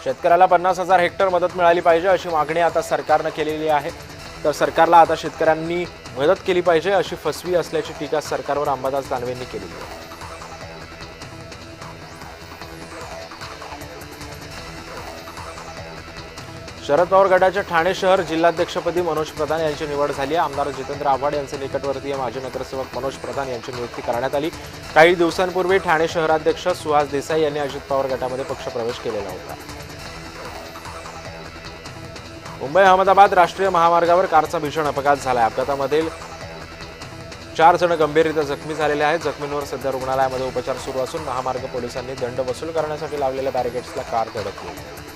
शेतकऱ्याला 50,000 हेक्टर मदत मिळाली पाहिजे अशी मागणी आता सरकारनं केलेली आहे। तर सरकारला आता शेतकऱ्यांनी मदत केली पाहिजे अशी फसवी असल्याची टीका सरकारवर अंबादास दानवेंनी केली आहे। शरद पवार गटाच्या ठाणे शहर जिल्हाध्यक्षपदी मनोज प्रधान यांची निवड झाली आहे। आमदार जितेंद्र आव्हाड यांचे निकटवर्तीय माजी नगरसेवक मनोज प्रधान यांची नियुक्ती करण्यात आली। काही दिवसांपूर्वी ठाणे शहराध्यक्ष सुहास देसाई यांनी अजित पवार गटामध्ये पक्षप्रवेश केलेला होता। मुंबई अहमदाबाद राष्ट्रीय महामार्गावर कारचा भीषण अपघात झाला। अपघातामधील 4 जण गंभीररीत्या जखमी झालेले आहेत। जखमींवर सध्या रुग्णालयामध्ये उपचार सुरू असून महामार्ग पोलिसांनी दंड वसूल करण्यासाठी लावलेल्या बॅरिकेड्सला कार धडकली होती।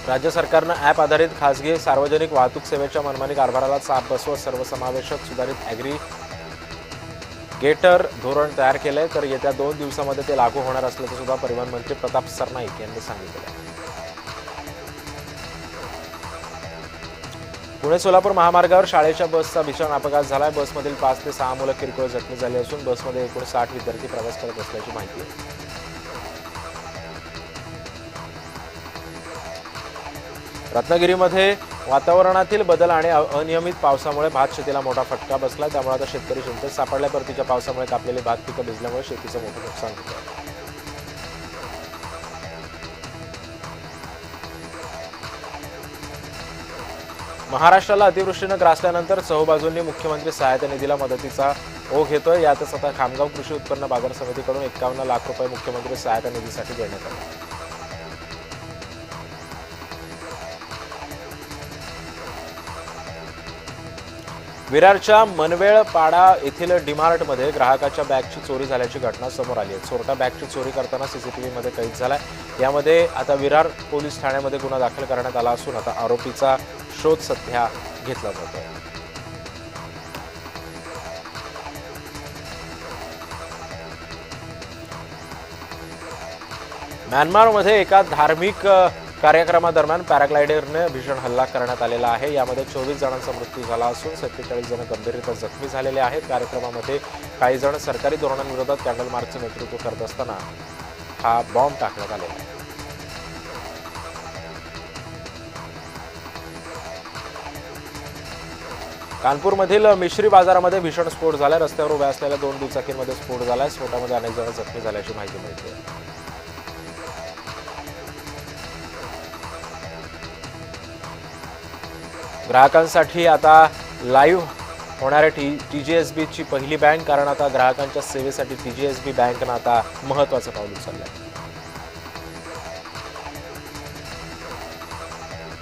राज्य सरकारनं ॲप आधारित खासगी सार्वजनिक वाहतूक सेवेच्या मनमानी कारभाराला चाप बसवत सर्वसमावेशक सुधारित ॲग्रीगेटर धोरण तयार केलंय। तर येत्या 2 दिवसांमध्ये ते लागू होणार असल्याचं सुद्धा परिवहन मंत्री प्रताप सरनाईक यांनी सांगितलं। पुणे सोलापूर महामार्गावर शाळेच्या बसचा भीषण अपघात झालाय। बसमधील 5 ते 6 मुलं किरकोळ जखमी झाली असून बसमध्ये एकूण 60 विद्यार्थी प्रवास करत असल्याची माहिती आहे। रत्नागिरीमध्ये वातावरणातील बदल आणि अनियमित पावसामुळे भात शेतीला मोठा फटका बसला। त्यामुळे आता शेतकरी चिंतेत सापडल्या। परतीच्या पावसामुळे कापलेली भात पिकं भिजल्यामुळे शेतीचं मोठं नुकसान होतं। महाराष्ट्राला अतिवृष्टीनं ग्रासल्यानंतर चहूबाजूंनी मुख्यमंत्री सहायता निधीला मदतीचा ओघ येतोय। यातच आता खामगाव कृषी उत्पन्न बाजार समितीकडून 51 लाख रुपये मुख्यमंत्री सहायता निधीसाठी देण्यात आले। विरारच्या मनवेळपाडा येथील डीमार्टमध्ये ग्राहकाच्या बॅगची चोरी झाल्याची घटना समोर आली आहे। चोरटा बॅगची चोरी करताना सीसीटीव्हीमध्ये कैद झालाय। यामध्ये आता विरार पोलीस ठाण्यामध्ये गुन्हा दाखल करण्यात आला असून आता आरोपीचा शोध सध्या घेतला जातोय। म्यानमारमध्ये एका धार्मिक कार्यक्रमादरम्यान पॅराग्लायडरने भीषण हल्ला करण्यात आलेला आहे। यामध्ये 24 जणांचा मृत्यू झाला असून 47 जण गंभीररीत्या जखमी झालेले आहेत। कार्यक्रमामध्ये काही जण सरकारी धोरणांविरोधात कॅन्डल मार्चचे नेतृत्व करत असताना हा बॉम्ब टाकण्यात आलेला आहे। कानपूरमधील मिश्री बाजारामध्ये भीषण स्फोट झाला। रस्त्यावर उभ्या असलेल्या 2 दुचाकींमध्ये स्फोट झालाय। स्फोटामध्ये अनेक जण जखमी झाल्याची माहिती मिळते। ग्राहकांसाठी आता लाईव्ह होणाऱ्या TGSBची पहिली बँक, कारण आता ग्राहकांच्या सेवेसाठी TGSB बँकनं आता महत्त्वाचं पाऊल उचललंय।